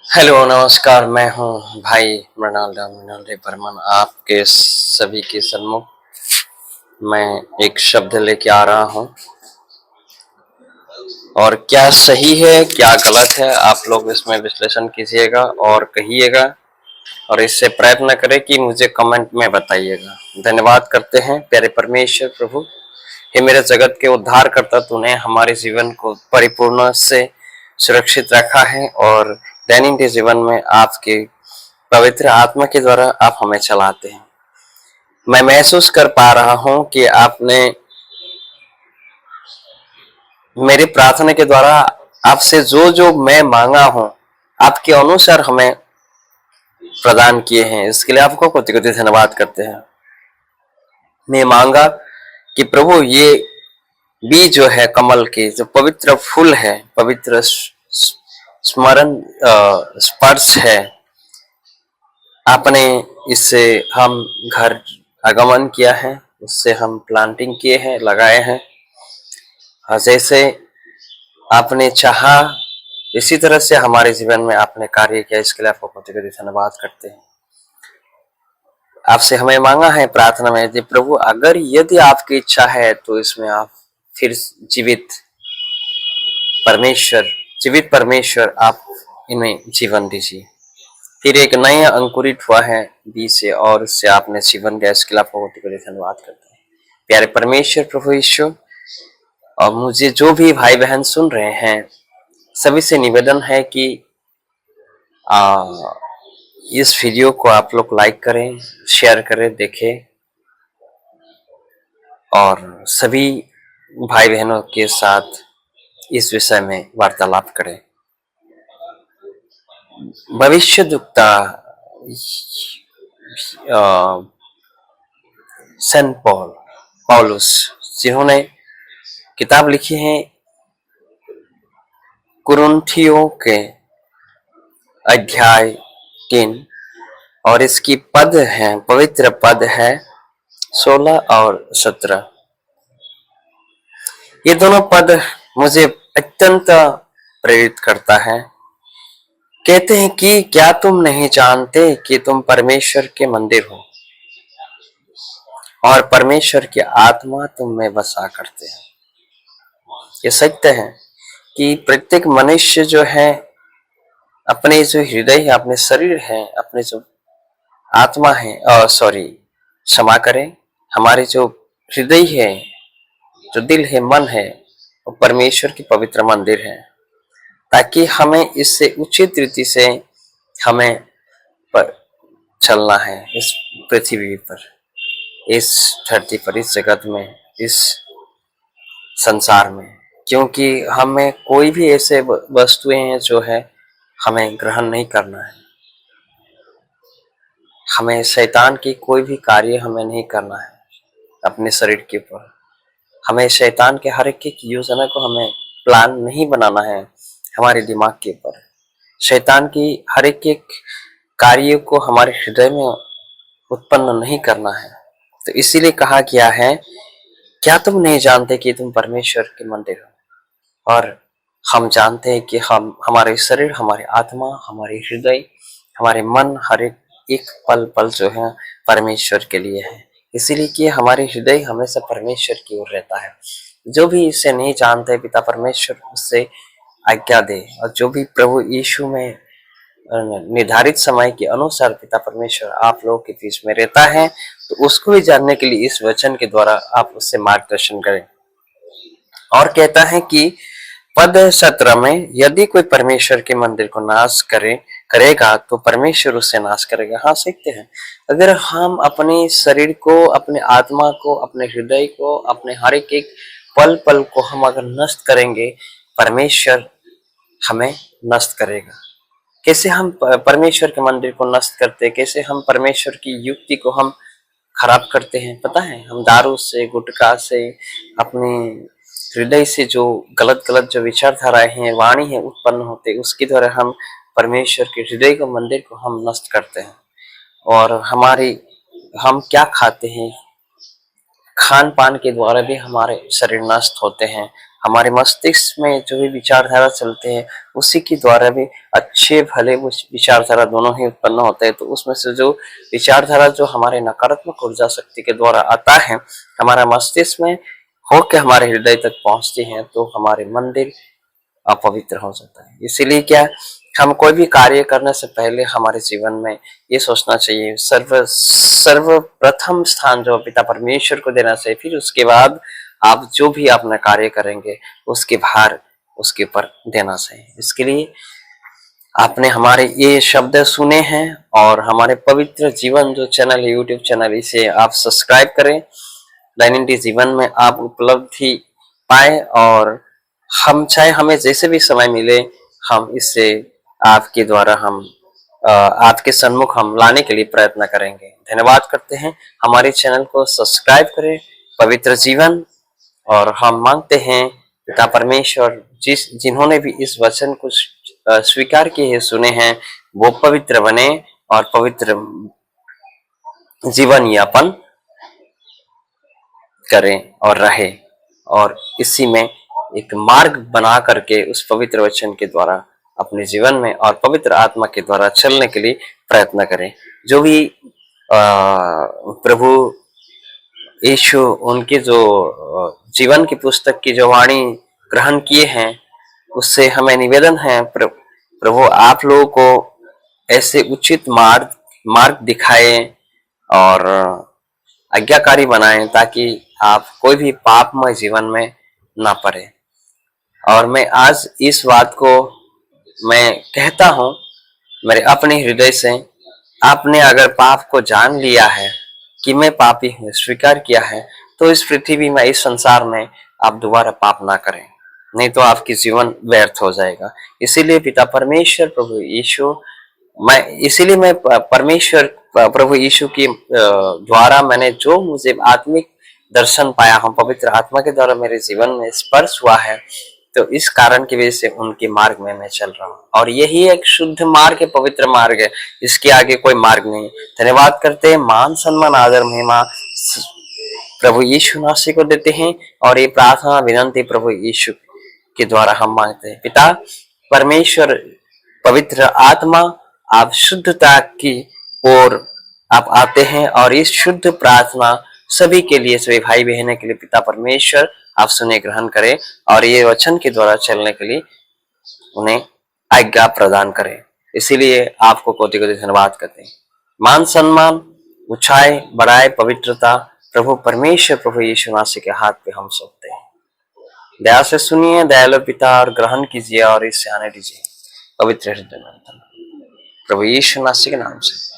Hello नमस्कार, मैं हूँ भाई मृणाल बर्मन। आपके सभी के सन्मुख मैं एक शब्द लेके आ रहा हूँ, और क्या सही है क्या गलत है आप लोग इसमें विश्लेषण कीजिएगा और कहिएगा, और इससे प्रयत्न करें कि मुझे कमेंट में बताइएगा। धन्यवाद करते हैं प्यारे परमेश्वर प्रभु। हे मेरे जगत के उद्धार करता, तूने हमारे जीवन को परिपूर्ण से सुरक्षित रखा है, और दैनिक जीवन में आपके पवित्र आत्मा के द्वारा आप हमें चलाते हैं। मैं महसूस कर पा रहा हूं कि आपने मेरी प्रार्थना के द्वारा आपसे जो जो मैं मांगा हूं, आपके अनुसार हमें प्रदान किए हैं। इसके लिए आपको कोटि कोटि धन्यवाद करते हैं। मैं मांगा कि प्रभु ये बीज जो है कमल के, जो पवित्र फूल है, पवित्र स्मरण स्पर्श है, आपने इससे हम घर आगमन किया है, उससे हम प्लांटिंग किए हैं, लगाए हैं। जैसे आपने चाहा इसी तरह से हमारे जीवन में आपने कार्य किया। इसके लिए आपको कोटि कोटि धन्यवाद करते हैं। आपसे हमें मांगा है प्रार्थना में, यदि प्रभु अगर यदि आपकी इच्छा है तो इसमें आप फिर जीवित परमेश्वर आप इनमें जीवन दीजिए। फिर एक नया अंकुरित हुआ है बीज से, और उससे आपने जीवन दिया। इसके लिए आपको कोटि कोटि धन्यवाद करते हैं प्यारे परमेश्वर प्रभु ईश्वर। और मुझे जो भी भाई बहन सुन रहे हैं, सभी से निवेदन है कि इस वीडियो को आप लोग लाइक करें, शेयर करें, देखें, और सभी भाई बहनों के साथ इस विषय में वार्तालाप करें। भविष्यद्वक्ता सेंट पौलुस, जिन्होंने किताब लिखी है कुरिन्थियों के अध्याय 3, और इसकी पद है, पवित्र पद है 16 और 17। ये दोनों पद मुझे अत्यंत प्रेरित करता है। कहते हैं कि क्या तुम नहीं जानते कि तुम परमेश्वर के मंदिर हो, और परमेश्वर की आत्मा तुम में बसा करते हैं। ये सत्य है कि प्रत्येक मनुष्य जो है, अपने जो हृदय है, अपने शरीर है, अपने जो आत्मा है, क्षमा करें, हमारे जो हृदय है, जो दिल है, मन है, वो परमेश्वर की पवित्र मंदिर है। ताकि हमें इससे उचित रीति से हमें पर चलना है इस पृथ्वी पर, इस धरती पर, इस जगत में, इस संसार में। क्योंकि हमें कोई भी ऐसे वस्तुएं हैं जो है हमें ग्रहण नहीं करना है। हमें शैतान की कोई भी कार्य हमें नहीं करना है अपने शरीर के ऊपर। हमें शैतान के हर एक योजना को हमें प्लान नहीं बनाना है हमारे दिमाग के ऊपर। शैतान की हर एक कार्य को हमारे हृदय में उत्पन्न नहीं करना है। तो इसीलिए कहा गया है, क्या तुम नहीं जानते कि तुम परमेश्वर के मंदिर हो। और हम जानते हैं कि हम, हमारे शरीर, हमारी आत्मा, हमारे हृदय, हमारे मन, हर एक पल पल जो है परमेश्वर के लिए है। इसीलिए कि हमारे हृदय हमेशा परमेश्वर की ओर रहता है। जो भी इसे नहीं जानते पिता परमेश्वर उससे आज्ञा दे, और जो भी प्रभु यीशु में निर्धारित समय के अनुसार पिता परमेश्वर आप लोगों के बीच में रहता है, तो उसको भी जानने के लिए इस वचन के द्वारा आप उससे मार्गदर्शन करें। और कहता है कि पद 17 में, यदि कोई परमेश्वर के मंदिर को नाश करेगा तो परमेश्वर उससे नाश करेगा। हाँ, सीखते हैं, अगर हम अपने शरीर को, अपने आत्मा को, अपने हृदय को, अपने हर एक पल पल को हम अगर नष्ट करेंगे, परमेश्वर हमें नष्ट करेगा। कैसे हम परमेश्वर के मंदिर को नष्ट करते, कैसे हम परमेश्वर की युक्ति को हम खराब करते हैं। पता है, हम दारू से, गुटखा से, अपने हृदय से जो गलत गलत जो विचारधाराएं हैं, वाणी है उत्पन्न होते, उसके द्वारा हम परमेश्वर के हृदय को, मंदिर को हम नष्ट करते हैं। और हम क्या खाते हैं, खान पान के द्वारा भी हमारे शरीर नष्ट होते हैं। हमारे मस्तिष्क में जो भी विचारधारा चलते हैं, उसी के द्वारा भी अच्छे भले वो विचारधारा दोनों ही उत्पन्न होते हैं। तो उसमें से जो विचारधारा जो हमारे नकारात्मक ऊर्जा शक्ति के द्वारा आता है, हमारा मस्तिष्क में होकर हमारे हृदय तक पहुंचती है, तो हमारे मंदिर अपवित्र हो जाता है। इसीलिए क्या, हम कोई भी कार्य करने से पहले हमारे जीवन में ये सोचना चाहिए, सर्वप्रथम स्थान जो पिता परमेश्वर को देना चाहिए। फिर उसके बाद आप जो भी अपना कार्य करेंगे, उसके भार उसके ऊपर देना चाहिए। इसके लिए आपने हमारे ये शब्द सुने हैं, और हमारे पवित्र जीवन जो चैनल है, यूट्यूब चैनल, इसे आप सब्सक्राइब करें। दैनिक जीवन में आप उपलब्धि पाए, और हम चाहे हमें जैसे भी समय मिले, हम इससे आपके द्वारा आपके सन्मुख हम लाने के लिए प्रयत्न करेंगे। धन्यवाद करते हैं। हमारे चैनल को सब्सक्राइब करें, पवित्र जीवन। और हम मांगते हैं पिता परमेश्वर जिन्होंने भी इस वचन को स्वीकार किए हैं, सुने हैं, वो पवित्र बने और पवित्र जीवन यापन करें और रहे, और इसी में एक मार्ग बना करके उस पवित्र वचन के द्वारा अपने जीवन में और पवित्र आत्मा के द्वारा चलने के लिए प्रयत्न करें। जो भी प्रभु यीशु उनके जो जीवन की पुस्तक की जो वाणी ग्रहण किए हैं, उससे हमें निवेदन है, प्रभु आप लोगों को ऐसे उचित मार्ग दिखाए और आज्ञाकारी बनाएं, ताकि आप कोई भी पापमय जीवन में ना पड़े। और मैं आज इस बात को मैं कहता हूं मेरे अपने हृदय से, आपने अगर पाप को जान लिया है कि मैं पापी हूँ, स्वीकार किया है, तो इस पृथ्वी में, इस संसार में आप दोबारा पाप ना करें, नहीं तो आपकी जीवन व्यर्थ हो जाएगा। इसीलिए पिता परमेश्वर प्रभु यीशु, इसीलिए मैं परमेश्वर प्रभु यीशु की द्वारा मैंने जो मुझे आत्मिक दर्शन पाया हूँ, पवित्र आत्मा के द्वारा मेरे जीवन में स्पर्श हुआ है, तो इस कारण की वजह से उनके मार्ग में मैं चल रहा हूँ। और यही एक शुद्ध मार्ग है, पवित्र मार्ग है, इसके आगे कोई मार्ग नहीं। धन्यवाद करते हैं, मान सम्मान आदर महिमा प्रभु यीशु नासी को देते हैं, और ये प्रार्थना विनंती प्रभु यीशु के द्वारा हम मांगते हैं। पिता परमेश्वर, पवित्र आत्मा, आप शुद्धता की ओर आप आते हैं, और इस शुद्ध प्रार्थना सभी के लिए, सभी भाई बहनों के लिए पिता परमेश्वर आप सुने, ग्रहण करें, और ये वचन के द्वारा चलने के लिए उन्हें आज्ञा प्रदान करें। इसीलिए आपको कोटि कोटि धन्यवाद करते हैं। मान सम्मान, ऊंचाई, बड़ाई, पवित्रता प्रभु परमेश्वर प्रभु यीशु मसीह के हाथ पे हम सौंपते हैं। दया से सुनिए दयालु पिता, और ग्रहण कीजिए और इससे आने दीजिए पवित्र हृदय में, प्रभु यीशु मसीह के नाम से।